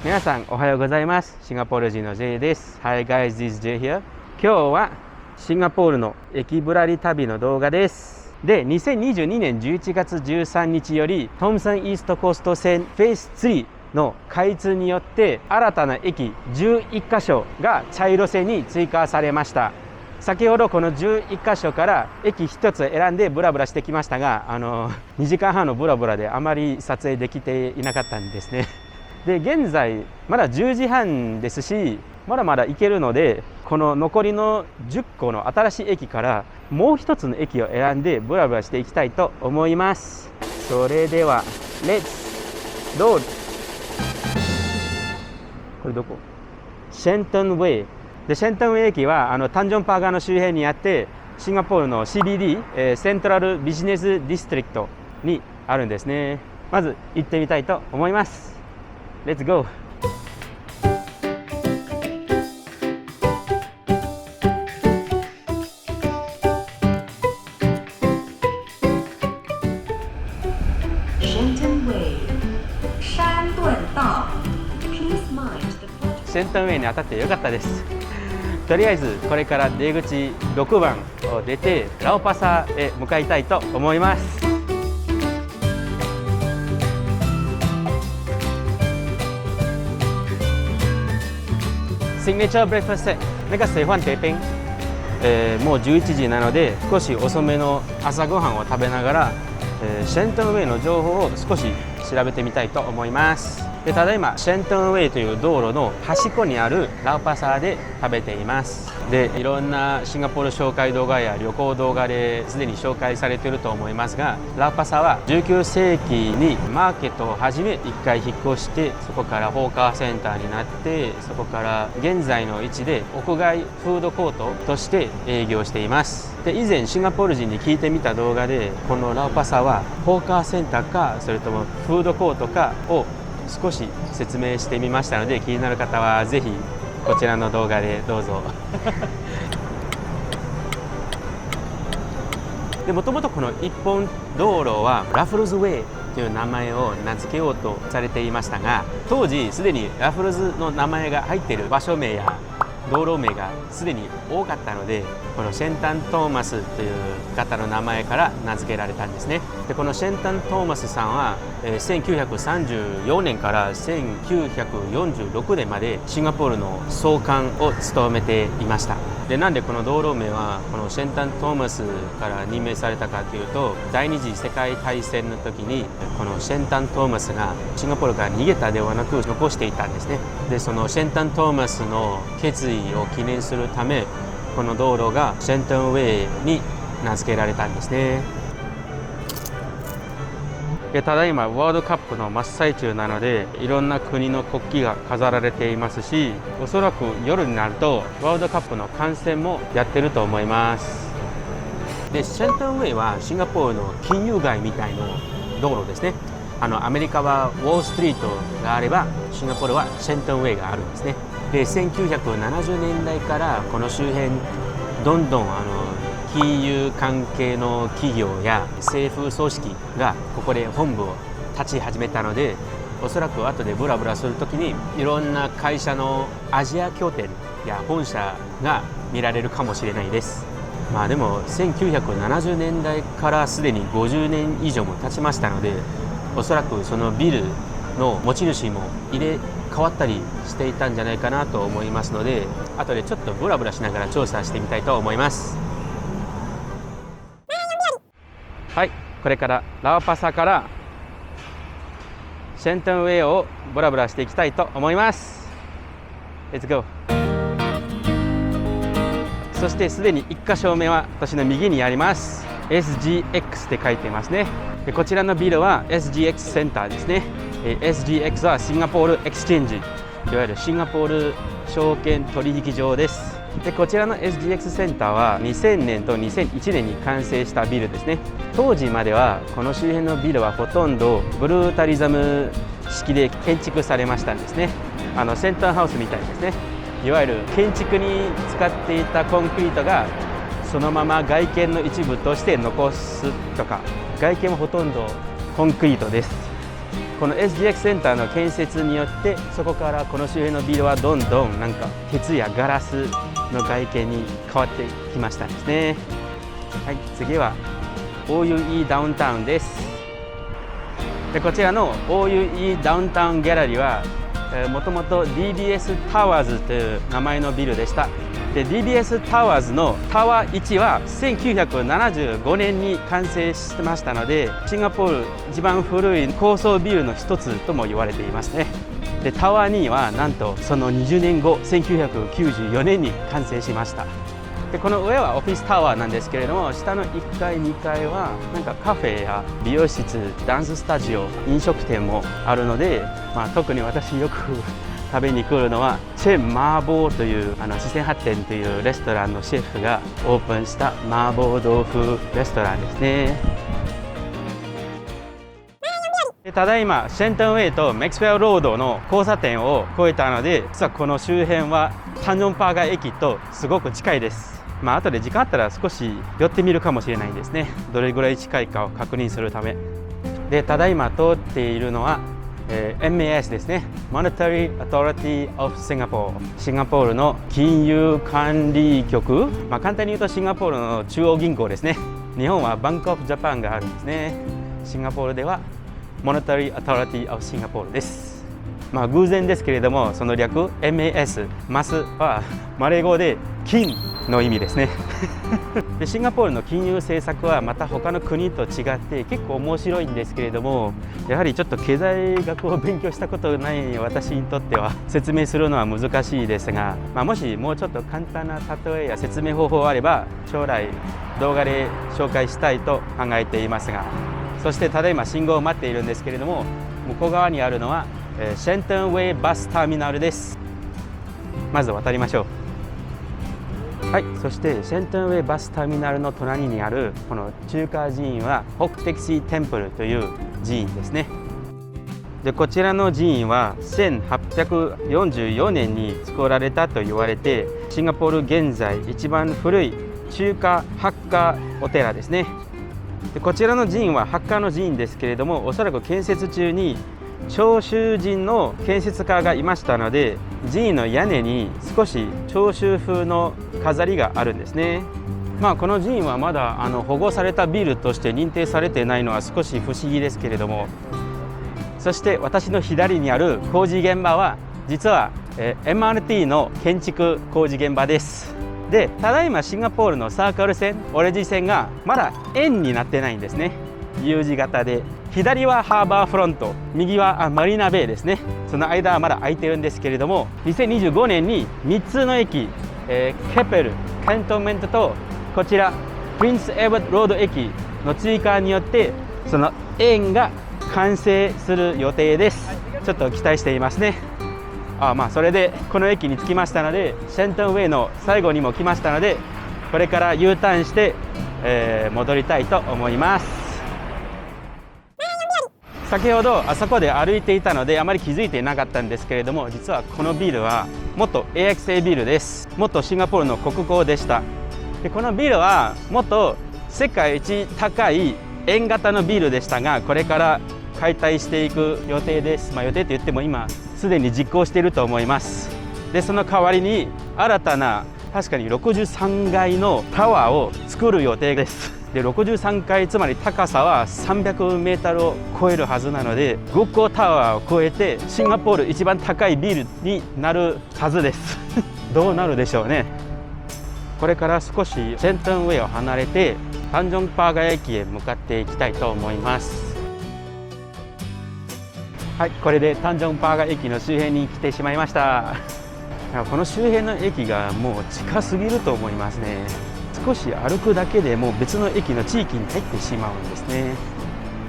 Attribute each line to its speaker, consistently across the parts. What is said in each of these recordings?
Speaker 1: 皆さんおはようございます。シンガポール人の J です。Hi guys, this is J here。今日はシンガポールの駅ぶらり旅の動画です。で、2022年11月13日よりトムソンイーストコースト線フェース3の開通によって新たな駅11カ所が茶色線に追加されました。先ほどこの11カ所から駅1つ選んでブラブラしてきましたが、2時間半のブラブラであまり撮影できていなかったんですね。で、現在まだ10時半ですし、まだまだ行けるので、この残りの10個の新しい駅からもう一つの駅を選んでブラブラしていきたいと思います。それではレッツロール。これどこ？シェントンウェイで、シェントンウェイ駅はタンジョンパーガーの周辺にあって、シンガポールの CBD、セントラルビジネスディストリクトにあるんですね。まず行ってみたいと思います。Let's go! シェントンウェイに当たってよかったです。とりあえずこれから出口6番を出てラオパサへ向かいたいと思います。Signature breakfast set 那个水飯テーピン、もう11時なので少し遅めの朝ごはんを食べながら、シェントンウェイの情報を少し調べてみたいと思います。で、ただいまシェントンウェイという道路の端っこにあるラオパサで食べています。で、いろんなシンガポール紹介動画や旅行動画ですでに紹介されていると思いますが、ラオパサは19世紀にマーケットを始め1回引っ越して、そこからホーカーセンターになって、そこから現在の位置で屋外フードコートとして営業しています。で、以前シンガポール人に聞いてみた動画で、このラオパサはホーカーセンターかそれともフードコートかを少し説明してみましたので、気になる方はぜひこちらの動画でどうぞ。で、もともとこの一本道路はラフルズウェイという名前を名付けようとされていましたが、当時すでにラフルズの名前が入っている場所名や道路名がすでに多かったので、このシェンタン・トーマスという方の名前から名付けられたんですね。で、このシェンタン・トーマスさんは1934年から1946年までシンガポールの総監を務めていました。で、なんでこの道路名はこのシェンタン・トーマスから任命されたかというと、第二次世界大戦の時にこのシェンタン・トーマスがシンガポールから逃げたではなく残していたんですね。で、そのシェンタン・トーマスの決意を記念するため、この道路がシェントンウェイに名付けられたんですね。で、ただいまワールドカップの真っ最中なので、いろんな国の国旗が飾られていますし、おそらく夜になるとワールドカップの観戦もやってると思います。で、シェントンウェイはシンガポールの金融街みたいな道路ですね。アメリカはウォールストリートがあれば、シンガポールはシェントンウェイがあるんですね。で、1970年代からこの周辺どんどん金融関係の企業や政府組織がここで本部を立ち始めたので、おそらく後でブラブラするときにいろんな会社のアジア拠点や本社が見られるかもしれないです。まあでも1970年代からすでに50年以上も経ちましたので、おそらくそのビルの持ち主も入れ変わったりしていたんじゃないかなと思いますので、後でちょっとブラブラしながら調査してみたいと思います。はい、これからラオパサからシェントンウェイをブラブラしていきたいと思います。Let's go! そしてすでに1箇所目は私の右にあります SGX って書いていますね。で、こちらのビルは SGX センターですね。SGX はシンガポールエクスチェンジ、いわゆるシンガポール証券取引所です。で、こちらの SGX センターは2000年と2001年に完成したビルですね。当時まではこの周辺のビルはほとんどブルータリズム式で建築されましたんですね。センターハウスみたいですね。いわゆる建築に使っていたコンクリートがそのまま外見の一部として残すとか、外見はほとんどコンクリートです。この SGX センターの建設によってそこからこの周辺のビルはどんどんなんか鉄やガラスの外見に変わってきましたですね。はい、次は OUE ダウンタウンです。でこちらの OUE ダウンタウンギャラリーはもともと DBS タワーズという名前のビルでした。で DBS タワーズのタワー1は1975年に完成してましたので、シンガポール一番古い高層ビルの一つとも言われていますね。でタワー2はなんとその20年後1994年に完成しました。でこの上はオフィスタワーなんですけれども、下の1階2階はなんかカフェや美容室、ダンススタジオ、飲食店もあるので、特に私よく食べに来るのはチェ・マーボーという四川発展というレストランのシェフがオープンした麻婆豆腐レストランですね。ただいまシェントンウェイとメックスウェルロードの交差点を越えたので、実はこの周辺はタンジョンパーガー駅とすごく近いです。後で時間あったら少し寄ってみるかもしれないですね。どれぐらい近いかを確認するためで、ただいま通っているのはMAS ですね。 Monetary Authority of Singapore、 シンガポールの金融管理局、簡単に言うとシンガポールの中央銀行ですね。日本はバンクオブジャパンがあるんですね。シンガポールでは Monetary Authority of Singapore です。偶然ですけれども、その略 MAS マスはマレー語で金の意味ですねでシンガポールの金融政策はまた他の国と違って結構面白いんですけれども、やはりちょっと経済学を勉強したことない私にとっては説明するのは難しいですが、もしもうちょっと簡単な例えや説明方法があれば将来動画で紹介したいと考えていますが、そしてただいま信号を待っているんですけれども、向こう側にあるのはシェントンウェイバスターミナルです。まず渡りましょう。はい、そしてシェントンウェイバスターミナルの隣にあるこの中華寺院は北テキシーテンプルという寺院ですね。でこちらの寺院は1844年に作られたと言われて、シンガポール現在一番古い中華ハッカーお寺ですね。でこちらの寺院はハッカーの寺院ですけれども、おそらく建設中に長州人の建設家がいましたので、寺院の屋根に少し長州風の飾りがあるんですね。この寺院はまだ保護されたビルとして認定されていないのは少し不思議ですけれども、そして私の左にある工事現場は実は MRT の建築工事現場です。でただいまシンガポールのサークル線、オレンジ線がまだ円になってないんですね。U 字型で、左はハーバーフロント、右はマリーナベイですね。その間はまだ空いてるんですけれども、2025年に3つの駅、ケペル、カントンメントとこちらプリンスエドワードロード駅の追加によってその円が完成する予定です。ちょっと期待していますね。それでこの駅に着きましたので、シェントンウェイの最後にも来ましたので、これから U ターンして、戻りたいと思います。先ほどあそこで歩いていたのであまり気づいていなかったんですけれども、実はこのビルは元 AXA ビルです。元シンガポールの国交でした。でこのビルは元世界一高い円型のビルでしたが、これから解体していく予定です。予定と言っても今すでに実行していると思います。でその代わりに新たな確かに63階のタワーを作る予定です。で63階、つまり高さは300メートルを超えるはずなので、国交タワーを超えてシンガポール一番高いビルになるはずですどうなるでしょうね。これから少しシェントンウェイを離れてタンジョンパーガー駅へ向かっていきたいと思います。はい、これでタンジョンパーガー駅の周辺に来てしまいました。この周辺の駅がもう近すぎると思いますね。少し歩くだけでもう別の駅の地域に入ってしまうんですね。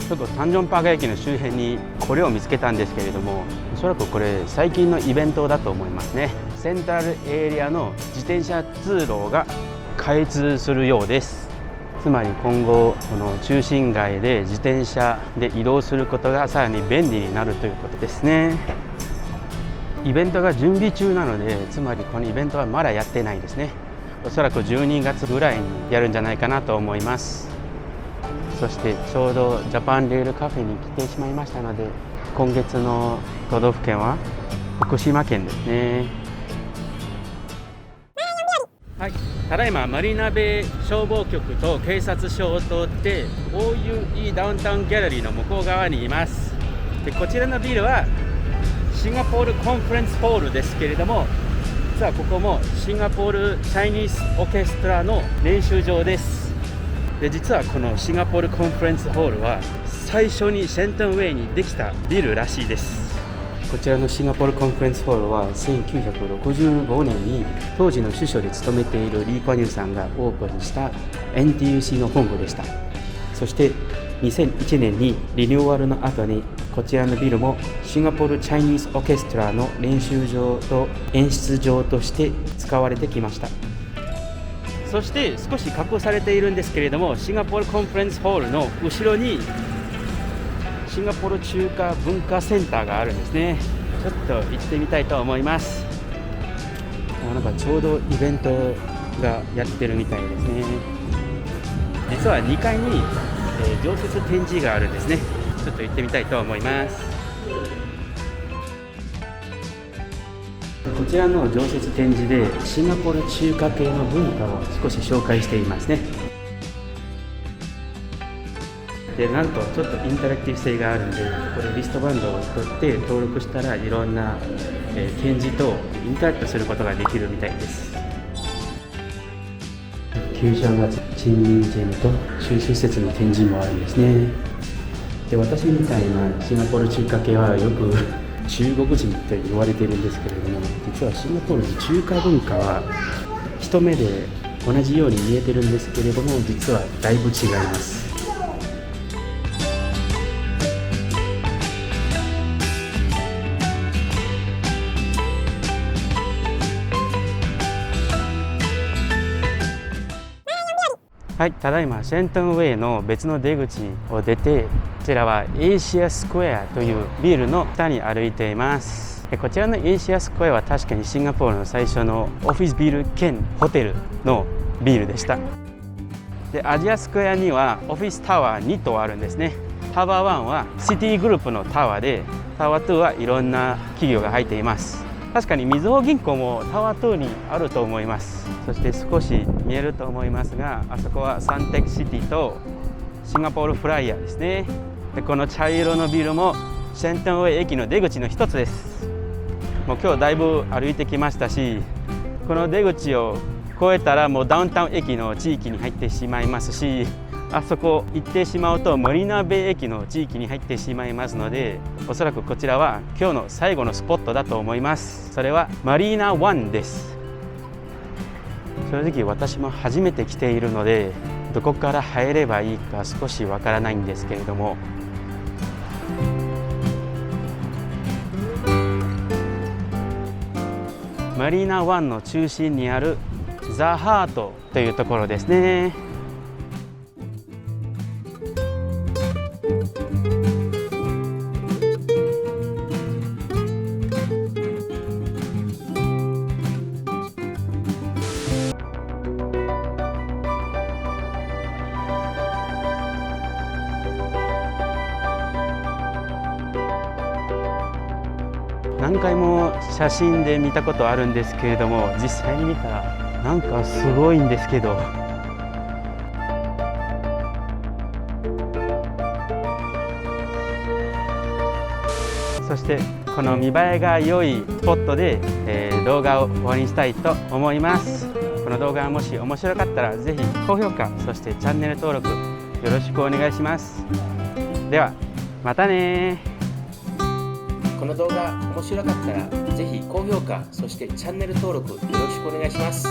Speaker 1: ちょっとタンジョンパーガー駅の周辺にこれを見つけたんですけれども、おそらくこれ最近のイベントだと思いますね。セントラルエリアの自転車通路が開通するようです。つまり今後この中心街で自転車で移動することがさらに便利になるということですね。イベントが準備中なので、つまりこのイベントはまだやってないですね。おそらく12月ぐらいにやるんじゃないかなと思います。そしてちょうどジャパンレールカフェに来てしまいましたので、今月の都道府県は福島県ですね。はい、ただいまマリーナベイ消防局と警察署を通って OUE ダウンタウンギャラリーの向こう側にいます。でこちらのビルはシンガポールコンフェレンスホールですけれども、実はここもシンガポールチャイニーズオーケストラの練習場です。で実はこのシンガポールコンフェレンスホールは最初にシェントンウェイにできたビルらしいです。こちらのシンガポールコンフェレンスホールは1965年に当時の首相で務めているリー・クワンユーさんがオープンした NTUC の本部でした。そして2001年にリニューアルの後にこちらのビルもシンガポールチャイニーズオーケストラの練習場と演出場として使われてきました。そして少し隠されているんですけれども、シンガポールコンフェレンスホールの後ろにシンガポール中華文化センターがあるんですね。ちょっと行ってみたいと思います。なんかちょうどイベントがやってるみたいですね。実は2階に、常設展示があるんですね。ちょっと行ってみたいと思います。こちらの常設展示でシンガポール中華系の文化を少し紹介していますね。でなんとちょっとインタラクティブ性があるんで、これリストバンドを取って登録したらいろんな、展示とインタラクトすることができるみたいです。旧正月チンミンジェムと収集施設の展示もあるんですね。で私みたいなシンガポール中華系はよく中国人って言われているんですけれども、実はシンガポールの中華文化は一目で同じように見えてるんですけれども、実はだいぶ違います。はい、ただいまシェントンウェイの別の出口を出て、こちらはエイシアスクエアというビルの下に歩いています。こちらのエイシアスクエアは確かにシンガポールの最初のオフィスビル兼ホテルのビルでした。でアジアスクエアにはオフィスタワー2棟あるんですね。タワー1はシティグループのタワーで、タワー2はいろんな企業が入っています。確かにみずほ銀行もタワー2にあると思います。そして少し見えると思いますが、あそこはサンテックシティとシンガポールフライヤーですね。でこの茶色のビルもシェントンウェイ駅の出口の一つです。もう今日だいぶ歩いてきましたし、この出口を越えたらもうダウンタウン駅の地域に入ってしまいますし、あそこ行ってしまうとマリーナベイ駅の地域に入ってしまいますので、おそらくこちらは今日の最後のスポットだと思います。それはマリーナ1です。正直私も初めて来ているので、どこから入ればいいか少しわからないんですけれども、マリーナ1の中心にあるザ・ハートというところですね。何回も写真で見たことあるんですけれども、実際に見たらなんかすごいんですけど、そしてこの見栄えが良いスポットで、動画を終わりにしたいと思います。この動画がもし面白かったらぜひ高評価、そしてチャンネル登録よろしくお願いします。ではまたね。この動画面白かったらぜひ高評価、そしてチャンネル登録よろしくお願いします。